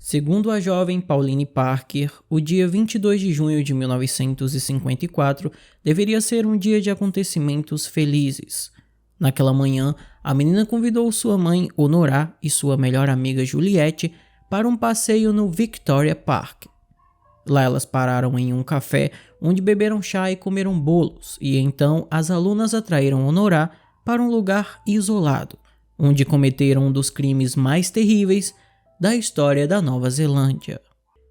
Segundo a jovem Pauline Parker, o dia 22 de junho de 1954 deveria ser um dia de acontecimentos felizes. Naquela manhã, a menina convidou sua mãe, Honorá, e sua melhor amiga Juliette para um passeio no Victoria Park. Lá elas pararam em um café onde beberam chá e comeram bolos, e então as alunas atraíram Honorá para um lugar isolado, onde cometeram um dos crimes mais terríveis da história da Nova Zelândia.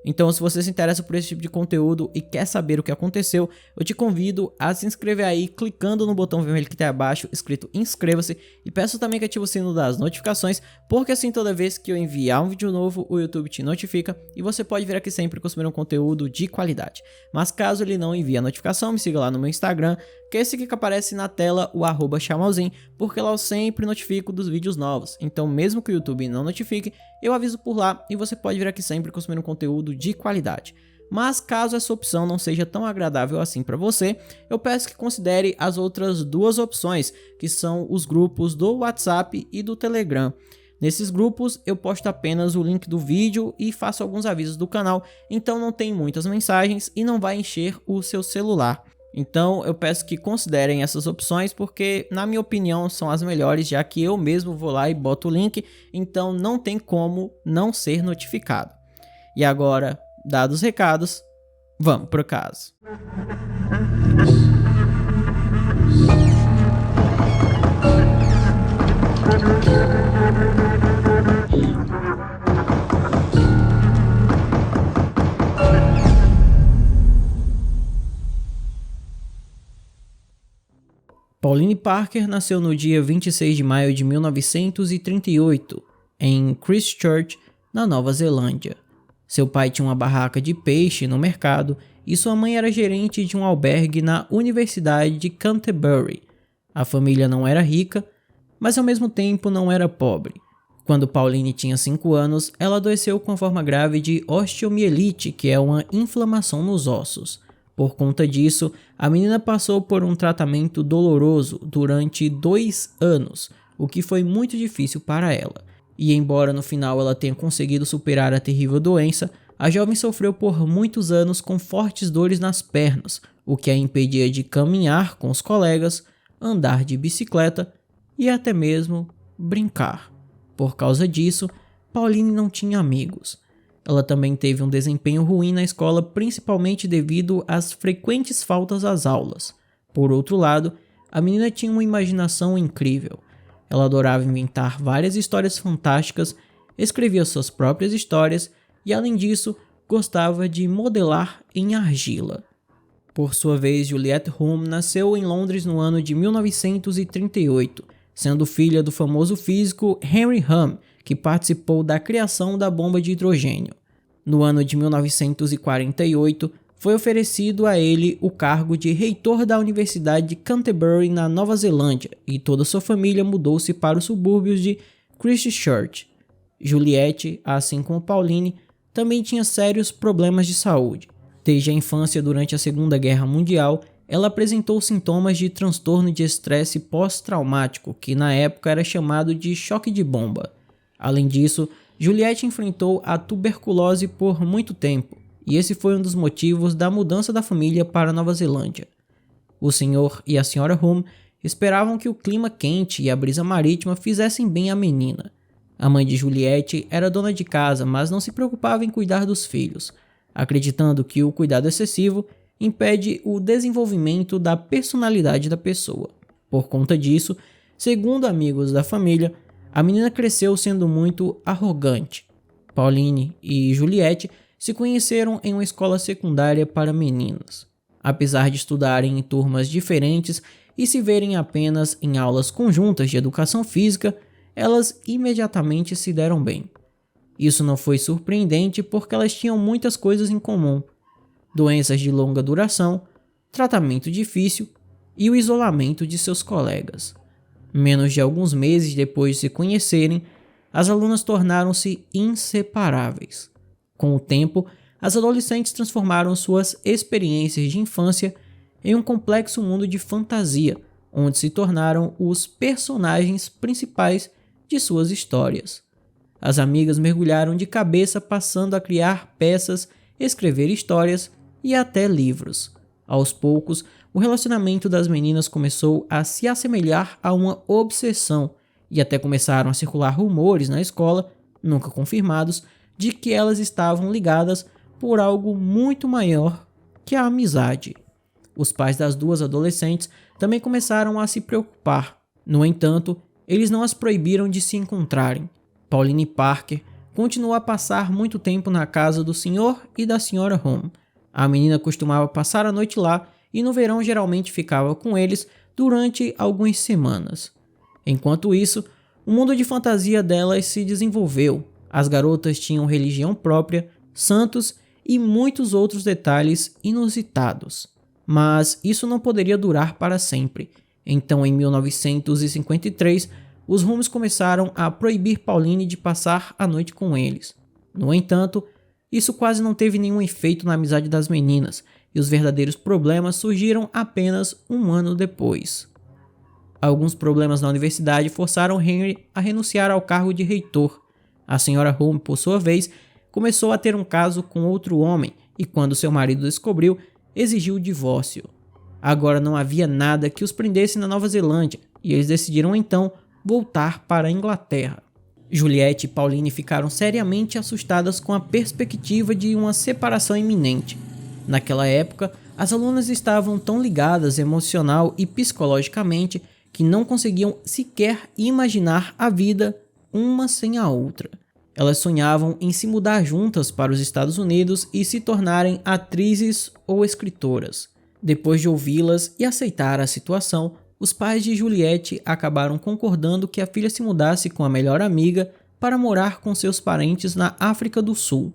Então, se você se interessa por esse tipo de conteúdo e quer saber o que aconteceu, eu te convido a se inscrever aí, clicando no botão vermelho que está abaixo, escrito inscreva-se, e peço também que ative o sino das notificações, porque assim toda vez que eu enviar um vídeo novo, o YouTube te notifica e você pode vir aqui sempre consumir um conteúdo de qualidade. Mas caso ele não envie a notificação, me siga lá no meu Instagram, que é esse aqui que aparece na tela, o @chamauzinho, porque lá eu sempre notifico dos vídeos novos. Então, mesmo que o YouTube não notifique, eu aviso por lá e você pode vir aqui sempre consumir um conteúdo de qualidade. Mas caso essa opção não seja tão agradável assim para você, eu peço que considere as outras duas opções, que são os grupos do WhatsApp e do Telegram. Nesses grupos eu posto apenas o link do vídeo e faço alguns avisos do canal, então não tem muitas mensagens e não vai encher o seu celular. Então eu peço que considerem essas opções porque, na minha opinião, são as melhores, já que eu mesmo vou lá e boto o link, então não tem como não ser notificado. E agora, dados os recados, vamos pro caso. Pauline Parker nasceu no dia 26 de maio de 1938, em Christchurch, na Nova Zelândia. Seu pai tinha uma barraca de peixe no mercado e sua mãe era gerente de um albergue na Universidade de Canterbury. A família não era rica, mas ao mesmo tempo não era pobre. Quando Pauline tinha 5 anos, ela adoeceu com a forma grave de osteomielite, que é uma inflamação nos ossos. Por conta disso, a menina passou por um tratamento doloroso durante 2 anos, o que foi muito difícil para ela. E embora no final ela tenha conseguido superar a terrível doença, a jovem sofreu por muitos anos com fortes dores nas pernas, o que a impedia de caminhar com os colegas, andar de bicicleta e até mesmo brincar. Por causa disso, Pauline não tinha amigos. Ela também teve um desempenho ruim na escola, principalmente devido às frequentes faltas às aulas. Por outro lado, a menina tinha uma imaginação incrível. Ela adorava inventar várias histórias fantásticas, escrevia suas próprias histórias e, além disso, gostava de modelar em argila. Por sua vez, Juliette Hume nasceu em Londres no ano de 1938, sendo filha do famoso físico Henry Hume, que participou da criação da bomba de hidrogênio. No ano de 1948, foi oferecido a ele o cargo de reitor da Universidade de Canterbury, na Nova Zelândia, e toda sua família mudou-se para os subúrbios de Christchurch. Juliette, assim como Pauline, também tinha sérios problemas de saúde. Desde a infância, durante a Segunda Guerra Mundial, ela apresentou sintomas de transtorno de estresse pós-traumático, que na época era chamado de choque de bomba. Além disso, Juliette enfrentou a tuberculose por muito tempo, e esse foi um dos motivos da mudança da família para a Nova Zelândia. O senhor e a senhora Hume esperavam que o clima quente e a brisa marítima fizessem bem à menina. A mãe de Juliette era dona de casa, mas não se preocupava em cuidar dos filhos, acreditando que o cuidado excessivo impede o desenvolvimento da personalidade da pessoa. Por conta disso, segundo amigos da família, a menina cresceu sendo muito arrogante. Pauline e Juliette se conheceram em uma escola secundária para meninas. Apesar de estudarem em turmas diferentes e se verem apenas em aulas conjuntas de educação física, elas imediatamente se deram bem. Isso não foi surpreendente porque elas tinham muitas coisas em comum: doenças de longa duração, tratamento difícil e o isolamento de seus colegas. Menos de alguns meses depois de se conhecerem, as alunas tornaram-se inseparáveis. Com o tempo, as adolescentes transformaram suas experiências de infância em um complexo mundo de fantasia, onde se tornaram os personagens principais de suas histórias. as amigas mergulharam de cabeça, passando a criar peças, escrever histórias e até livros. Aos poucos, o relacionamento das meninas começou a se assemelhar a uma obsessão e até começaram a circular rumores na escola, nunca confirmados, de que elas estavam ligadas por algo muito maior que a amizade. Os pais das duas adolescentes também começaram a se preocupar. No entanto, eles não as proibiram de se encontrarem. Pauline Parker continuou a passar muito tempo na casa do Sr. e da Sra. Home. A menina costumava passar a noite lá e no verão geralmente ficava com eles durante algumas semanas. Enquanto isso, o mundo de fantasia delas se desenvolveu. As garotas tinham religião própria, santos e muitos outros detalhes inusitados. Mas isso não poderia durar para sempre. Então, em 1953, os Holmes começaram a proibir Pauline de passar a noite com eles. No entanto, isso quase não teve nenhum efeito na amizade das meninas, e os verdadeiros problemas surgiram apenas um ano depois. Alguns problemas na universidade forçaram Henry a renunciar ao cargo de reitor. A Sra. Home, por sua vez, começou a ter um caso com outro homem e, quando seu marido descobriu, exigiu o divórcio. Agora não havia nada que os prendesse na Nova Zelândia e eles decidiram então voltar para a Inglaterra. Juliette e Pauline ficaram seriamente assustadas com a perspectiva de uma separação iminente. Naquela época, as alunas estavam tão ligadas emocional e psicologicamente que não conseguiam sequer imaginar a vida uma sem a outra. Elas sonhavam em se mudar juntas para os Estados Unidos e se tornarem atrizes ou escritoras. Depois de ouvi-las e aceitar a situação, os pais de Juliette acabaram concordando que a filha se mudasse com a melhor amiga para morar com seus parentes na África do Sul.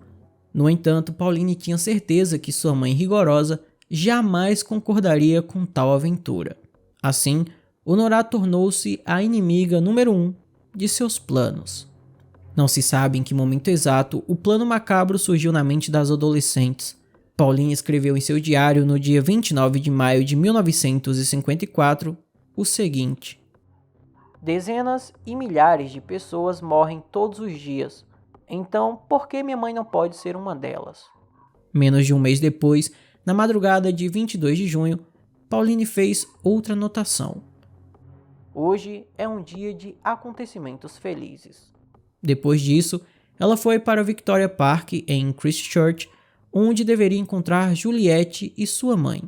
No entanto, Pauline tinha certeza que sua mãe rigorosa jamais concordaria com tal aventura. Assim, Honorá tornou-se a inimiga número 1 de seus planos. Não se sabe em que momento exato o plano macabro surgiu na mente das adolescentes. Pauline escreveu em seu diário no dia 29 de maio de 1954 o seguinte: dezenas e milhares de pessoas morrem todos os dias. Então, por que minha mãe não pode ser uma delas? Menos de um mês depois, na madrugada de 22 de junho, Pauline fez outra anotação. Hoje é um dia de acontecimentos felizes. Depois disso, ela foi para Victoria Park, em Christchurch, onde deveria encontrar Juliette e sua mãe.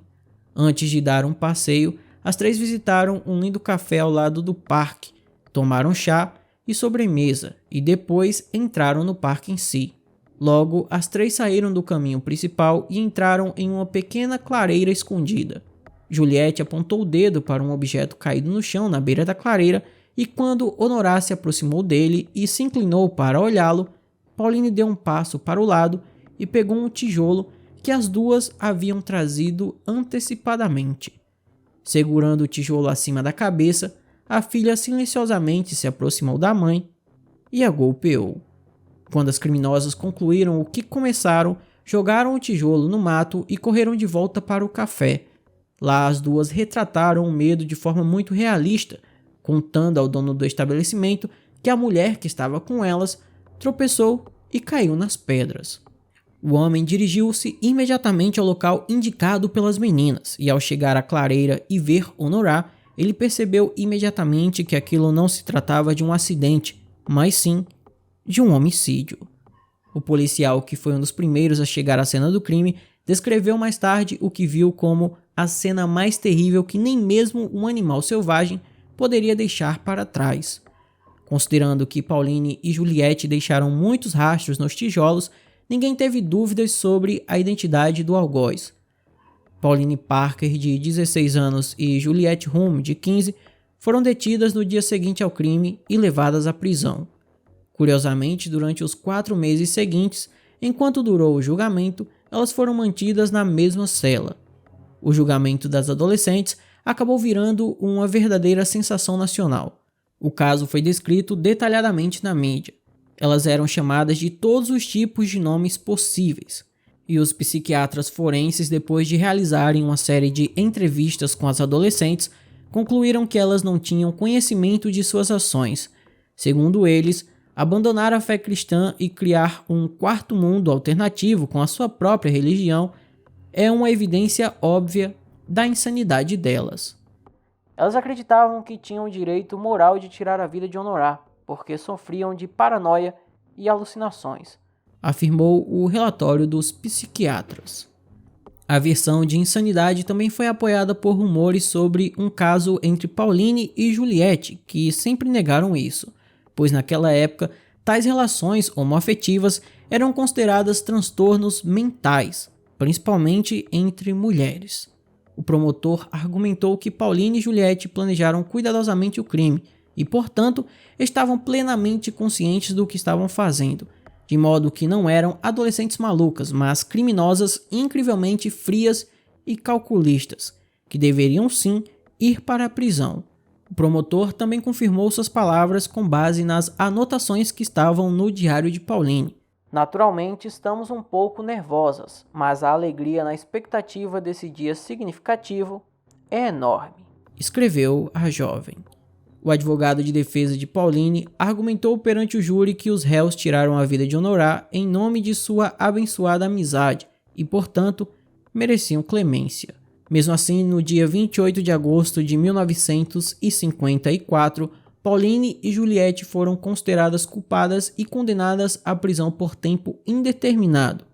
Antes de dar um passeio, as três visitaram um lindo café ao lado do parque, tomaram chá e sobremesa e depois entraram no parque em si. Logo, as três saíram do caminho principal e entraram em uma pequena clareira escondida. Juliette apontou o dedo para um objeto caído no chão na beira da clareira e quando Honorá se aproximou dele e se inclinou para olhá-lo, Pauline deu um passo para o lado e pegou um tijolo que as duas haviam trazido antecipadamente. Segurando o tijolo acima da cabeça, a filha silenciosamente se aproximou da mãe e a golpeou. Quando as criminosas concluíram o que começaram, jogaram o tijolo no mato e correram de volta para o café. Lá as duas retrataram o medo de forma muito realista, contando ao dono do estabelecimento que a mulher que estava com elas tropeçou e caiu nas pedras. O homem dirigiu-se imediatamente ao local indicado pelas meninas e ao chegar à clareira e ver Honorá, ele percebeu imediatamente que aquilo não se tratava de um acidente, mas sim de um homicídio. O policial, que foi um dos primeiros a chegar à cena do crime, descreveu mais tarde o que viu como a cena mais terrível que nem mesmo um animal selvagem poderia deixar para trás. Considerando que Pauline e Juliette deixaram muitos rastros nos tijolos, ninguém teve dúvidas sobre a identidade do algoz. Pauline Parker, de 16 anos, e Juliette Home, de 15, foram detidas no dia seguinte ao crime e levadas à prisão. Curiosamente, durante os 4 meses seguintes, enquanto durou o julgamento, elas foram mantidas na mesma cela. O julgamento das adolescentes acabou virando uma verdadeira sensação nacional. O caso foi descrito detalhadamente na mídia. Elas eram chamadas de todos os tipos de nomes possíveis. E os psiquiatras forenses, depois de realizarem uma série de entrevistas com as adolescentes, concluíram que elas não tinham conhecimento de suas ações. Segundo eles, Abandonar a fé cristã e criar um quarto mundo alternativo com a sua própria religião é uma evidência óbvia da insanidade delas. Elas acreditavam que tinham o direito moral de tirar a vida de Honorá, porque sofriam de paranoia e alucinações, afirmou o relatório dos psiquiatras. A versão de insanidade também foi apoiada por rumores sobre um caso entre Pauline e Juliette, que sempre negaram isso, pois naquela época tais relações homoafetivas eram consideradas transtornos mentais, principalmente entre mulheres. O promotor argumentou que Pauline e Juliette planejaram cuidadosamente o crime e, portanto, estavam plenamente conscientes do que estavam fazendo, de modo que não eram adolescentes malucas, mas criminosas incrivelmente frias e calculistas, que deveriam sim ir para a prisão. O promotor também confirmou suas palavras com base nas anotações que estavam no diário de Pauline. Naturalmente, estamos um pouco nervosas, mas a alegria na expectativa desse dia significativo é enorme, escreveu a jovem. O advogado de defesa de Pauline argumentou perante o júri que os réus tiraram a vida de Honorá em nome de sua abençoada amizade e, portanto, mereciam clemência. Mesmo assim, no dia 28 de agosto de 1954, Pauline e Juliette foram consideradas culpadas e condenadas à prisão por tempo indeterminado.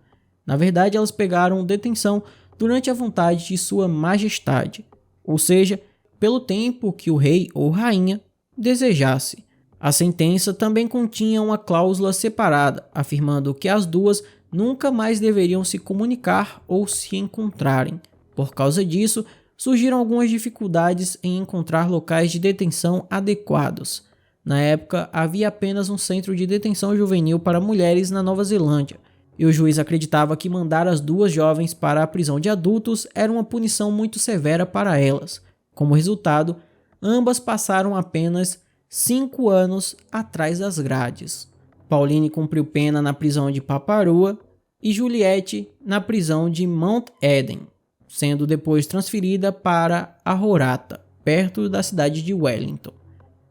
Na verdade, elas pegaram detenção durante a vontade de Sua Majestade, ou seja, pelo tempo que o rei ou rainha desejasse. A sentença também continha uma cláusula separada, afirmando que as duas nunca mais deveriam se comunicar ou se encontrarem. Por causa disso, surgiram algumas dificuldades em encontrar locais de detenção adequados. Na época, havia apenas um centro de detenção juvenil para mulheres na Nova Zelândia, e o juiz acreditava que mandar as duas jovens para a prisão de adultos era uma punição muito severa para elas. Como resultado, ambas passaram apenas 5 anos atrás das grades. Pauline cumpriu pena na prisão de Paparua e Juliette na prisão de Mount Eden, sendo depois transferida para Ahorata, perto da cidade de Wellington.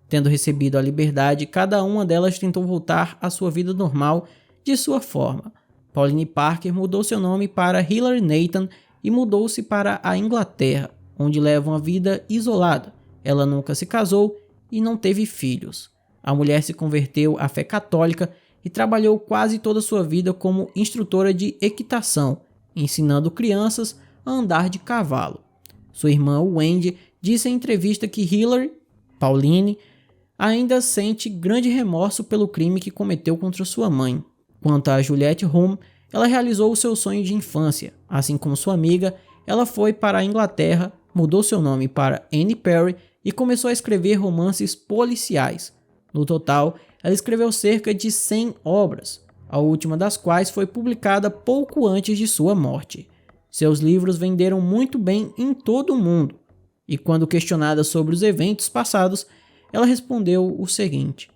Tendo recebido a liberdade, cada uma delas tentou voltar à sua vida normal de sua forma. Pauline Parker mudou seu nome para Hilary Nathan e mudou-se para a Inglaterra, onde leva uma vida isolada. Ela nunca se casou e não teve filhos. A mulher se converteu à fé católica e trabalhou quase toda a sua vida como instrutora de equitação, ensinando crianças a andar de cavalo. Sua irmã Wendy disse em entrevista que Hilary, Pauline, ainda sente grande remorso pelo crime que cometeu contra sua mãe. Quanto a Juliette Hume, ela realizou o seu sonho de infância. Assim como sua amiga, ela foi para a Inglaterra, mudou seu nome para Anne Perry e começou a escrever romances policiais. No total, ela escreveu cerca de 100 obras, a última das quais foi publicada pouco antes de sua morte. Seus livros venderam muito bem em todo o mundo, e quando questionada sobre os eventos passados, ela respondeu o seguinte: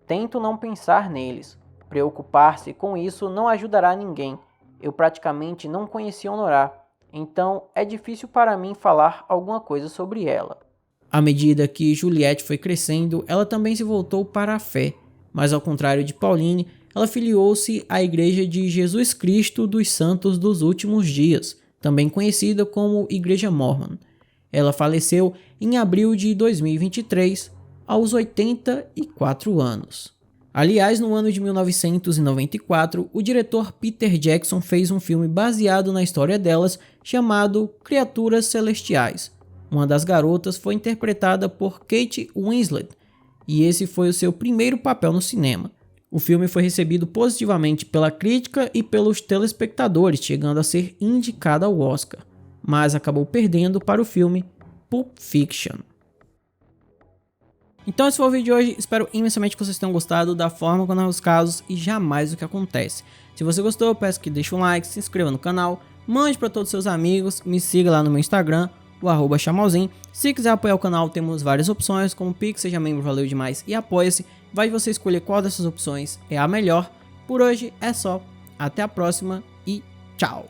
"Tento não pensar neles. Preocupar-se com isso não ajudará ninguém. Eu praticamente não conheci Honorá, então é difícil para mim falar alguma coisa sobre ela." À medida que Juliette foi crescendo, ela também se voltou para a fé, mas ao contrário de Pauline, ela filiou-se à Igreja de Jesus Cristo dos Santos dos Últimos Dias, também conhecida como Igreja Mormon. Ela faleceu em abril de 2023, aos 84 anos. Aliás, no ano de 1994, o diretor Peter Jackson fez um filme baseado na história delas, chamado Criaturas Celestiais. Uma das garotas foi interpretada por Kate Winslet, e esse foi o seu primeiro papel no cinema. O filme foi recebido positivamente pela crítica e pelos telespectadores, chegando a ser indicado ao Oscar, mas acabou perdendo para o filme Pulp Fiction. Então esse foi o vídeo de hoje, espero imensamente que vocês tenham gostado da forma como narra os casos e jamais do que acontece. Se você gostou, eu peço que deixe um like, se inscreva no canal, mande para todos os seus amigos, me siga lá no meu Instagram, o @chamalzinho. Se quiser apoiar o canal, temos várias opções, como Pix, seja membro, valeu demais, e apoia-se. Vai você escolher qual dessas opções é a melhor. Por hoje é só, até a próxima e tchau!